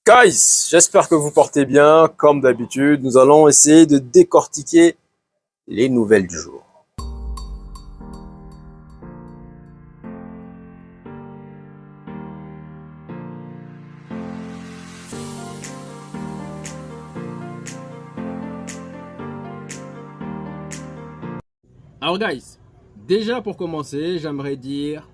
Guys, j'espère que vous portez bien. Comme d'habitude, nous allons essayer de décortiquer les nouvelles du jour. Alors guys, déjà pour commencer, j'aimerais dire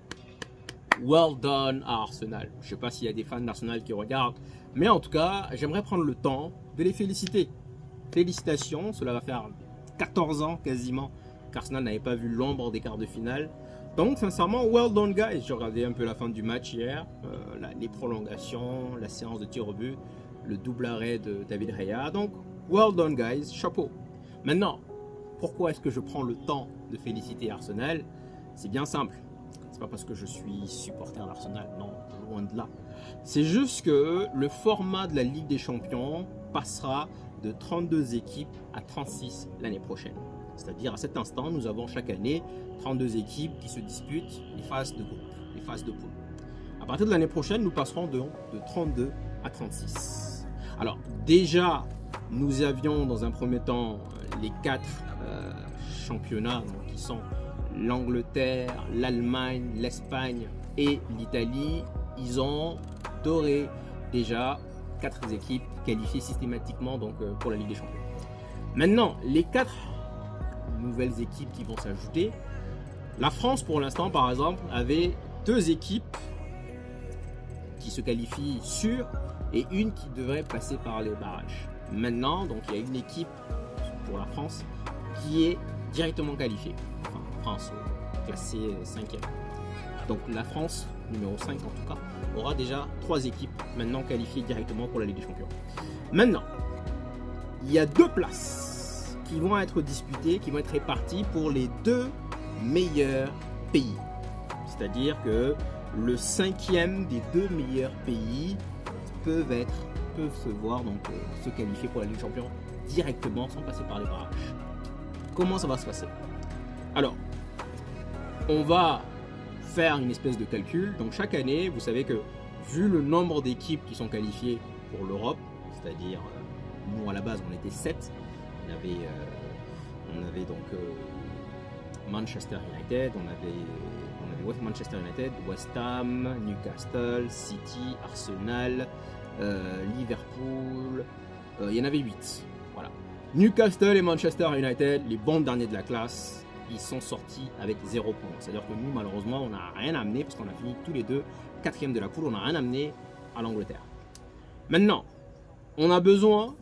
well done à Arsenal. Je ne sais pas s'il y a des fans d'Arsenal qui regardent, mais en tout cas, j'aimerais prendre le temps de les féliciter. Félicitations, cela va faire 14 ans quasiment qu'Arsenal n'avait pas vu l'ombre des quarts de finale. Donc sincèrement, well done guys. J'ai regardé un peu la fin du match hier, les prolongations, la séance de tir au but, le double arrêt de David Raya. Donc well done guys, chapeau. Maintenant, pourquoi est-ce que je prends le temps de féliciter Arsenal? C'est bien simple. C'est pas parce que je suis supporter d'Arsenal, non, loin de là. C'est juste que le format de la Ligue des Champions passera de 32 équipes à 36 l'année prochaine. C'est-à-dire à cet instant, nous avons chaque année 32 équipes qui se disputent les phases de groupe, les phases de poule. À partir de l'année prochaine, nous passerons de 32 à 36. Alors déjà, nous avions dans un premier temps les 4 championnats donc, qui sont l'Angleterre, l'Allemagne, l'Espagne et l'Italie. Ils ont doré déjà 4 équipes qualifiées systématiquement donc, pour la Ligue des Champions. Maintenant, les 4 nouvelles équipes qui vont s'ajouter, la France pour l'instant par exemple avait 2 équipes qui se qualifient sûres et une qui devrait passer par les barrages. Maintenant, donc il y a une équipe pour la France qui est directement qualifiée. Enfin, France classée 5e. Donc la France, numéro 5 en tout cas, aura déjà 3 équipes maintenant qualifiées directement pour la Ligue des Champions. Maintenant, il y a 2 places qui vont être disputées, qui vont être réparties pour les 2 meilleurs pays. C'est-à-dire que le 5e des 2 meilleurs pays peuvent se voir donc se qualifier pour la Ligue des Champions directement sans passer par les barrages. Comment ça va se passer? Alors, on va faire une espèce de calcul. Donc chaque année, vous savez que vu le nombre d'équipes qui sont qualifiées pour l'Europe, c'est-à-dire nous à la base on était 7, on avait donc Manchester United, on avait Manchester United, West Ham, Newcastle, City, Arsenal, Liverpool, il y en avait 8. Voilà. Newcastle et Manchester United, les bons derniers de la classe, ils sont sortis avec 0 points. C'est-à-dire que nous, malheureusement, on n'a rien amené parce qu'on a fini tous les deux 4e de la poule, on n'a rien amené à l'Angleterre. Maintenant, on a besoin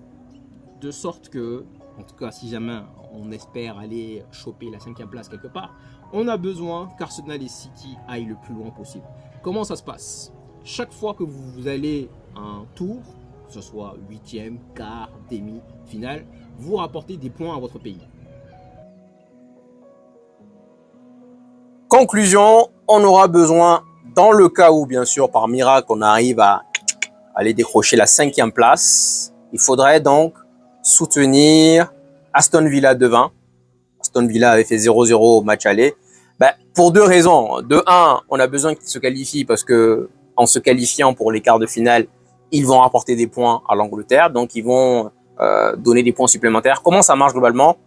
de sorte que, en tout cas, si jamais on espère aller choper la 5e place quelque part, on a besoin qu'Arsenal et City aillent le plus loin possible. Comment ça se passe? Chaque fois que vous allez un tour, que ce soit 8e, quart, demi, finale, vous rapportez des points à votre pays. Conclusion, on aura besoin, dans le cas où, bien sûr, par miracle, on arrive à aller décrocher la 5e place, il faudrait donc soutenir Aston Villa devant. Aston Villa avait fait 0-0 au match aller. Pour 2 raisons. De 1, on a besoin qu'ils se qualifient parce que en se qualifiant pour les quarts de finale, ils vont rapporter des points à l'Angleterre. Donc, ils vont donner des points supplémentaires. Comment ça marche globalement?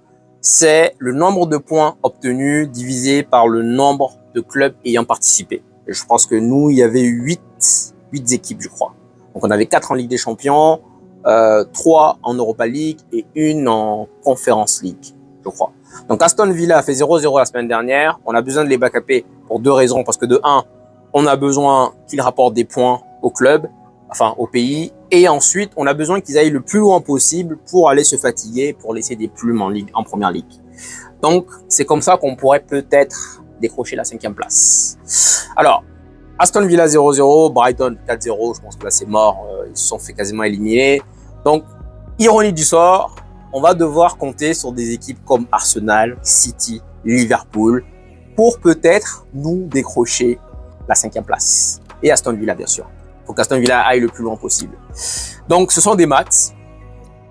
C'est le nombre de points obtenus divisé par le nombre de clubs ayant participé. Et je pense que nous, il y avait 8 équipes, je crois. Donc, on avait 4 en Ligue des Champions, 3 en Europa League et 1 en Conference League, je crois. Donc, Aston Villa a fait 0-0 la semaine dernière. On a besoin de les backuper pour 2 raisons. Parce que de 1, on a besoin qu'ils rapportent des points au club, enfin au pays. Et ensuite, on a besoin qu'ils aillent le plus loin possible pour aller se fatiguer, pour laisser des plumes en première ligue. Donc, c'est comme ça qu'on pourrait peut-être décrocher la 5e place. Alors, Aston Villa 0-0, Brighton 4-0. Je pense que là, c'est mort. Ils se sont fait quasiment éliminer. Donc, ironie du sort, on va devoir compter sur des équipes comme Arsenal, City, Liverpool pour peut-être nous décrocher la 5e place. Et Aston Villa, bien sûr. Il faut qu'Aston Villa aille le plus loin possible. Donc, ce sont des maths.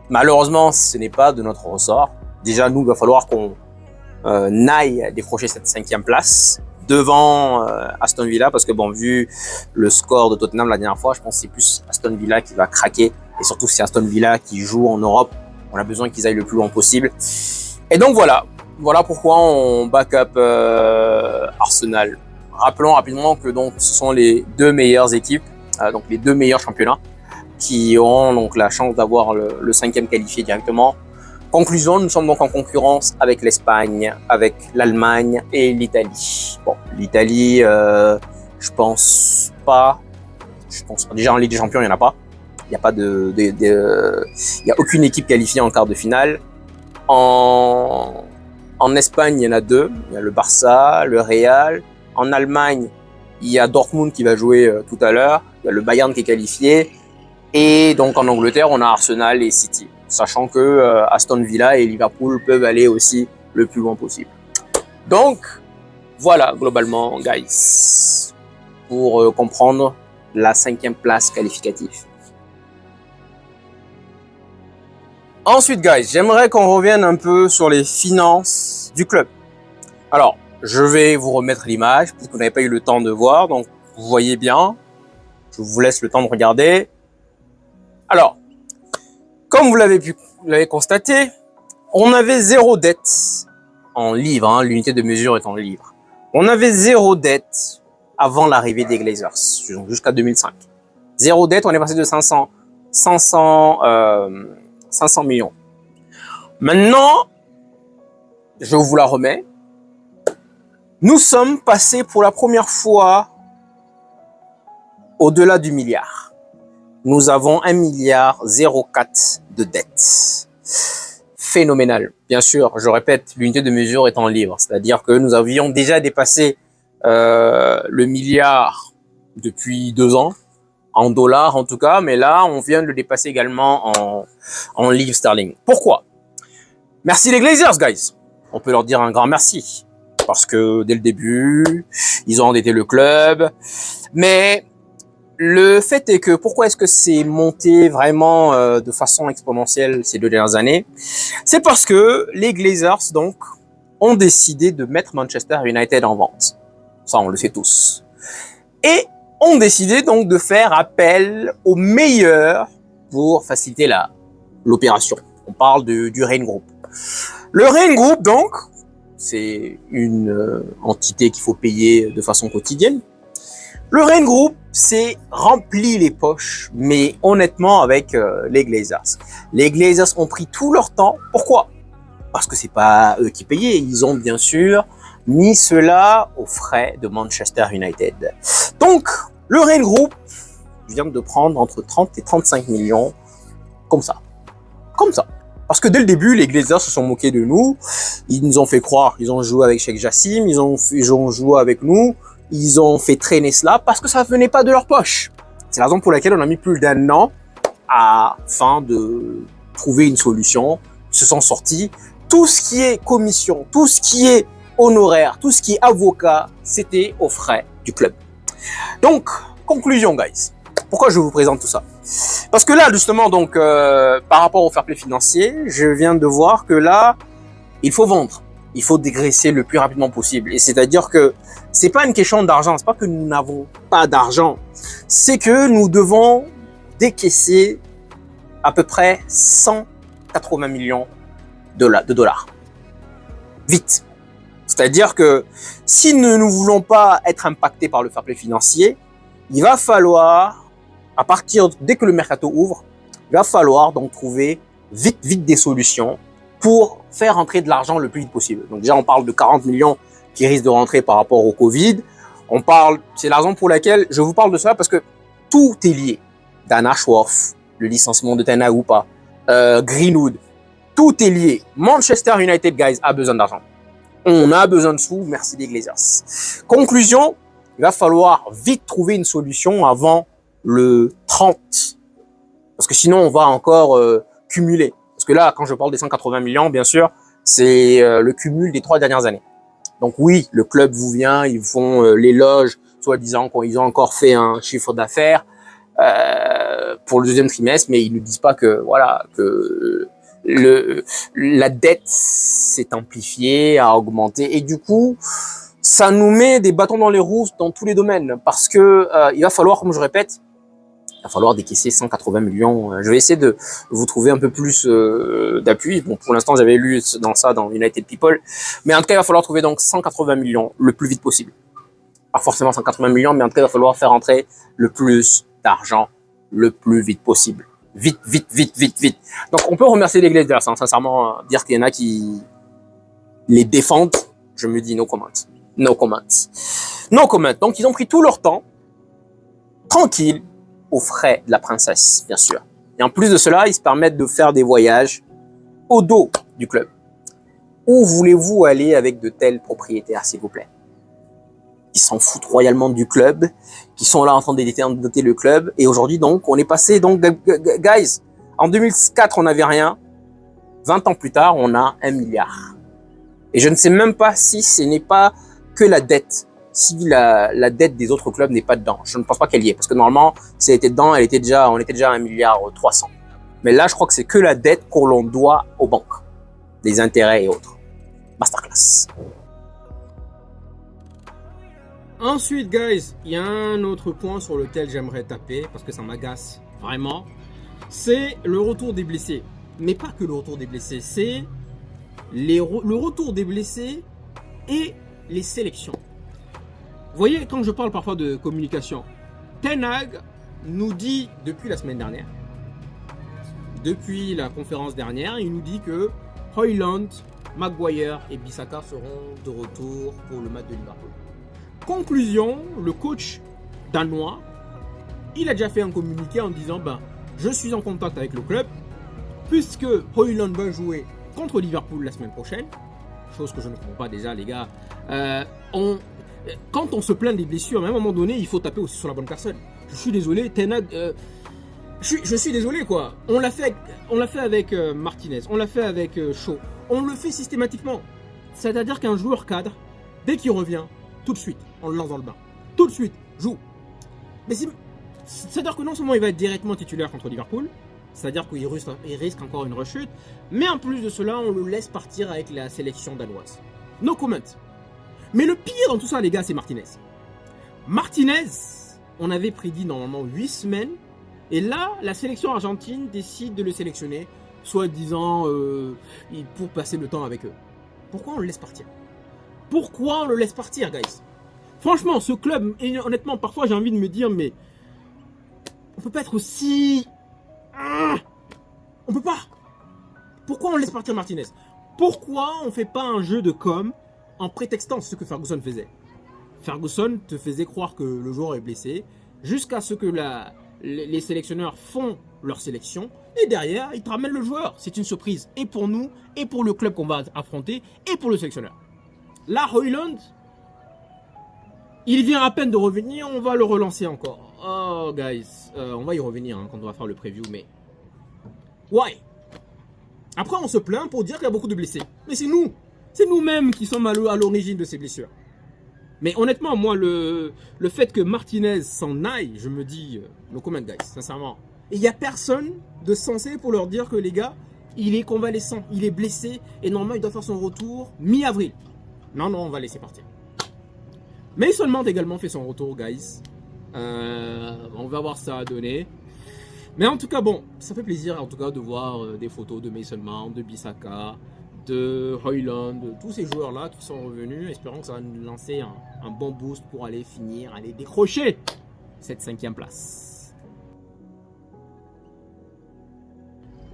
Malheureusement, ce n'est pas de notre ressort. Déjà, nous, il va falloir qu'on aille décrocher cette 5e place. devant Aston Villa, parce que bon, vu le score de Tottenham la dernière fois, je pense que c'est plus Aston Villa qui va craquer, et surtout si Aston Villa qui joue en Europe, on a besoin qu'ils aillent le plus loin possible. Et donc voilà pourquoi on backup Arsenal. Rappelons rapidement que donc ce sont les deux meilleures équipes, donc les deux meilleurs championnats, qui auront donc la chance d'avoir le 5e qualifié directement. Conclusion, nous sommes donc en concurrence avec l'Espagne, avec l'Allemagne et l'Italie. Bon, l'Italie, je pense pas. Déjà en Ligue des Champions, il n'y en a pas. Il n'y a pas il y a aucune équipe qualifiée en quart de finale. En Espagne, il y en a deux. Il y a le Barça, le Real. En Allemagne, il y a Dortmund qui va jouer tout à l'heure. Il y a le Bayern qui est qualifié. Et donc en Angleterre, on a Arsenal et City. Sachant que Aston Villa et Liverpool peuvent aller aussi le plus loin possible. Donc, voilà globalement, guys, pour comprendre la 5e place qualificative. Ensuite, guys, j'aimerais qu'on revienne un peu sur les finances du club. Alors, je vais vous remettre l'image, puisque vous n'avez pas eu le temps de voir, donc vous voyez bien. Je vous laisse le temps de regarder. Alors, comme vous l'avez constaté, on avait 0 dette en livres, hein, l'unité de mesure est en livres. On avait 0 dette avant l'arrivée des Glazers, jusqu'à 2005. 0 dette, on est passé de 500 millions. Maintenant, je vous la remets. Nous sommes passés pour la première fois au-delà du milliard. Nous avons 1,04 milliard de dettes. Phénoménal. Bien sûr, je répète, l'unité de mesure est en livres. C'est-à-dire que nous avions déjà dépassé le milliard depuis 2 ans, en dollars en tout cas, mais là, on vient de le dépasser également en livres sterling. Pourquoi? Merci les Glazers, guys. On peut leur dire un grand merci. Parce que dès le début, ils ont endetté le club. Mais le fait est que, pourquoi est-ce que c'est monté vraiment de façon exponentielle ces 2 dernières années? C'est parce que les Glazers, donc, ont décidé de mettre Manchester United en vente. Ça, on le sait tous. Et ont décidé donc de faire appel aux meilleurs pour faciliter l'opération. On parle du Rain Group. Le Rain Group, donc, c'est une entité qu'il faut payer de façon quotidienne. Le Rain Group s'est rempli les poches, mais honnêtement avec les Glazers. Les Glazers ont pris tout leur temps. Pourquoi? Parce que c'est pas eux qui payaient. Ils ont bien sûr mis cela aux frais de Manchester United. Donc, le Rain Group vient de prendre entre 30 et 35 millions comme ça. Comme ça. Parce que dès le début, les Glazers se sont moqués de nous. Ils nous ont fait croire. Ils ont joué avec Sheikh Jassim. Ils ont joué avec nous. Ils ont fait traîner cela parce que ça venait pas de leur poche. C'est la raison pour laquelle on a mis plus d'1 an afin de trouver une solution. Ils se sont sortis. Tout ce qui est commission, tout ce qui est honoraire, tout ce qui est avocat, c'était aux frais du club. Donc, conclusion, guys. Pourquoi je vous présente tout ça? Parce que là, justement, donc, par rapport au fair play financier, je viens de voir que là, il faut vendre. Il faut dégraisser le plus rapidement possible. Et c'est-à-dire que c'est pas une question d'argent. C'est pas que nous n'avons pas d'argent. C'est que nous devons décaisser à peu près 180 millions de dollars. Vite. C'est-à-dire que si nous ne voulons pas être impactés par le fair play financier, il va falloir, dès que le mercato ouvre, il va falloir donc trouver vite des solutions pour faire rentrer de l'argent le plus vite possible. Donc déjà, on parle de 40 millions qui risquent de rentrer par rapport au Covid. C'est la raison pour laquelle je vous parle de ça, parce que tout est lié. Dan Ashworth, le licenciement de Tana ou pas, Greenwood, tout est lié. Manchester United, guys, a besoin d'argent. On a besoin de sous, merci les Glazers. Conclusion, il va falloir vite trouver une solution avant le 30. Parce que sinon, on va encore cumuler. Parce que là, quand je parle des 180 millions, bien sûr, c'est le cumul des 3 dernières années. Donc oui, le club vous vient, ils font l'éloge, soi-disant qu'ils ont encore fait un chiffre d'affaires pour le 2e trimestre, mais ils ne disent pas que voilà que la dette s'est amplifiée, a augmenté, et du coup, ça nous met des bâtons dans les roues dans tous les domaines parce que il va falloir, comme je répète, il va falloir décaisser 180 millions. Je vais essayer de vous trouver un peu plus d'appui. Bon, pour l'instant, j'avais lu dans United People, mais en tout cas, il va falloir trouver donc 180 millions le plus vite possible. Pas forcément 180 millions, mais en tout cas, il va falloir faire entrer le plus d'argent le plus vite possible. Vite, vite, vite, vite, vite. Donc, on peut remercier les Glazers, hein, sincèrement, dire qu'il y en a qui les défendent. Je me dis no comment. No comment. No comment. Donc, ils ont pris tout leur temps, tranquille, aux frais de la princesse, bien sûr. Et en plus de cela, ils se permettent de faire des voyages au dos du club. Où voulez-vous aller avec de tels propriétaires, s'il vous plaît? Qui s'en foutent royalement du club, qui sont là en train d'éditer le club. Et aujourd'hui, donc, on est passé, donc, guys, en 2004, on n'avait rien. 20 ans plus tard, on a 1 milliard. Et je ne sais même pas si ce n'est pas que la dette, si la dette des autres clubs n'est pas dedans. Je ne pense pas qu'elle y est, parce que normalement, si elle était dedans, on était déjà à 1 milliard 300. Mais là, je crois que c'est que la dette qu'on l'on doit aux banques, des intérêts et autres. Masterclass. Ensuite, guys, il y a un autre point sur lequel j'aimerais taper, parce que ça m'agace vraiment, c'est le retour des blessés. Mais pas que le retour des blessés, c'est le retour des blessés et les sélections. Vous voyez, quand je parle parfois de communication, Ten Hag nous dit depuis la semaine dernière, depuis la conférence dernière, il nous dit que Højlund, Maguire et Bissaka seront de retour pour le match de Liverpool. Conclusion, le coach danois, il a déjà fait un communiqué en disant je suis en contact avec le club puisque Højlund va jouer contre Liverpool la semaine prochaine, chose que je ne comprends pas déjà les gars. Quand on se plaint des blessures, à un moment donné, il faut taper aussi sur la bonne personne. Je suis désolé, Ten Hag, je suis désolé quoi. On l'a fait avec Martinez, on l'a fait avec Shaw, on le fait systématiquement. C'est-à-dire qu'un joueur cadre, dès qu'il revient, tout de suite, on le lance dans le bain. Tout de suite, joue. Mais c'est-à-dire que non seulement il va être directement titulaire contre Liverpool, c'est-à-dire qu'il risque encore une rechute, mais en plus de cela, on le laisse partir avec la sélection danoise. No comment. Mais le pire dans tout ça, les gars, c'est Martinez. Martinez, on avait prédit normalement 8 semaines, et là, la sélection argentine décide de le sélectionner, soi-disant pour passer le temps avec eux. Pourquoi on le laisse partir? Pourquoi on le laisse partir, guys? Franchement, ce club, et honnêtement, parfois j'ai envie de me dire, mais on peut pas être aussi... On peut pas. Pourquoi on laisse partir Martinez? Pourquoi on fait pas un jeu de com en prétextant ce que Ferguson faisait? Ferguson te faisait croire que le joueur est blessé jusqu'à ce que les sélectionneurs font leur sélection et derrière, ils te ramènent le joueur. C'est une surprise et pour nous, et pour le club qu'on va affronter, et pour le sélectionneur. Là, Højlund, il vient à peine de revenir, on va le relancer encore. Oh, guys, on va y revenir quand on va faire le preview, mais... Why? Après, on se plaint pour dire qu'il y a beaucoup de blessés. Mais c'est nous. C'est nous-mêmes qui sommes à l'origine de ces blessures. Mais honnêtement, moi, le fait que Martinez s'en aille, je me dis, no comment, guys, sincèrement. Et il n'y a personne de censé pour leur dire que les gars, il est convalescent, il est blessé, et normalement, il doit faire son retour mi-avril. Non, on va laisser partir. Mason Mount également fait son retour, guys. On va voir ça à donner. Mais en tout cas, bon, ça fait plaisir en tout cas de voir des photos de Mason Mount, de Bissaka, de Højlund, de tous ces joueurs-là qui sont revenus. Espérons que ça va nous lancer un bon boost pour aller décrocher cette 5e place.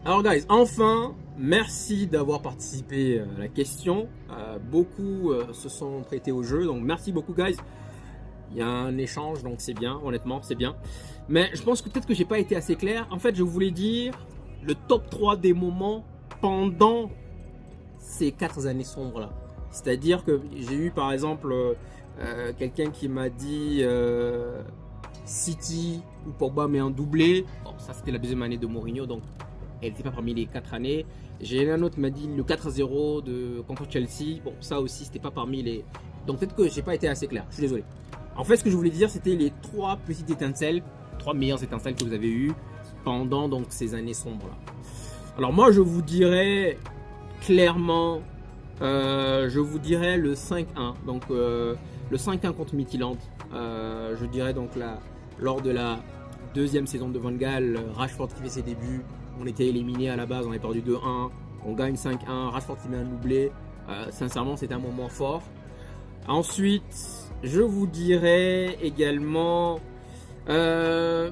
Alors, guys, enfin, merci d'avoir participé à la question. Beaucoup se sont prêtés au jeu, donc merci beaucoup, guys. Il y a un échange, donc c'est bien, honnêtement, c'est bien. Mais je pense que peut-être que j'ai pas été assez clair. En fait, je voulais dire le top 3 des moments pendant ces 4 années sombres-là. C'est-à-dire que j'ai eu, par exemple, quelqu'un qui m'a dit City ou Pogba met un doublé. Bon, ça, c'était la 2e année de Mourinho, donc elle n'était pas parmi les 4 années. J'ai un autre qui m'a dit le 4-0 contre Chelsea. Bon, ça aussi, c'était pas parmi les... Donc peut-être que j'ai pas été assez clair, je suis désolé. En fait, ce que je voulais dire, c'était les 3 petites étincelles, 3 meilleures étincelles que vous avez eues pendant donc ces années sombres-là. Alors moi, je vous dirais clairement Je vous dirais le 5-1. Donc le 5-1 contre Midtjylland. Je dirais donc lors de la deuxième saison de Van Gaal, Rashford qui fait ses débuts. On était éliminé à la base, on est perdu 2-1. On gagne 5-1. Rashford qui met un doublé. Sincèrement, c'était un moment fort. Ensuite, je vous dirais également le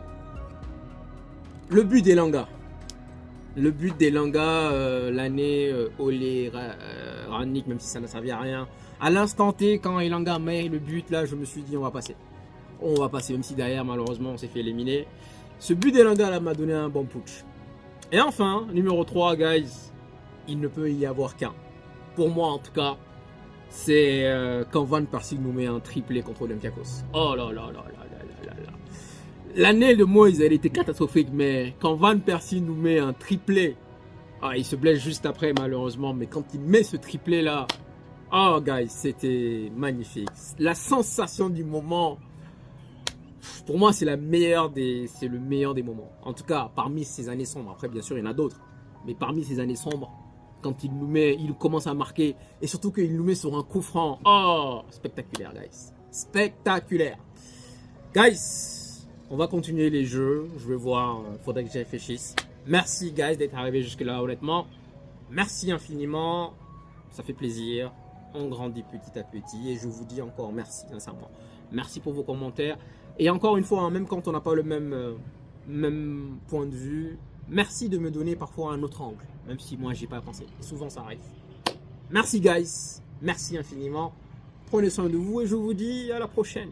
but d'Elanga. Le but d'Elanga, l'année Ole Rangnick, même si ça n'a servi à rien. À l'instant T, quand Elanga met le but, là, je me suis dit, on va passer. On va passer, même si derrière, malheureusement, on s'est fait éliminer. Ce but d'Elanga, là, m'a donné un bon putsch. Et enfin, numéro 3, guys, il ne peut y avoir qu'un. Pour moi, en tout cas, c'est quand Van Persie nous met un triplé contre Olympiakos. Oh là là là là là là là. L'année de Moïse, elle était catastrophique, mais quand Van Persie nous met un triplé, il se blesse juste après malheureusement, mais quand il met ce triplé là, oh guys, c'était magnifique. La sensation du moment, pour moi, c'est le meilleur des moments. En tout cas, parmi ces années sombres. Après, bien sûr, il y en a d'autres, mais parmi ces années sombres, quand il commence à marquer, et surtout qu'il nous met sur un coup franc, oh, spectaculaire, guys, spectaculaire, guys. On va continuer les jeux. Je vais voir. Faudrait que j'y réfléchisse. Merci, guys, d'être arrivé jusque-là, honnêtement. Merci infiniment. Ça fait plaisir. On grandit petit à petit. Et je vous dis encore merci, sincèrement. Merci pour vos commentaires. Et encore une fois, même quand on n'a pas le même point de vue, merci de me donner parfois un autre angle. Même si moi, j'ai pas pensé. Et souvent, ça arrive. Merci, guys. Merci infiniment. Prenez soin de vous et je vous dis à la prochaine.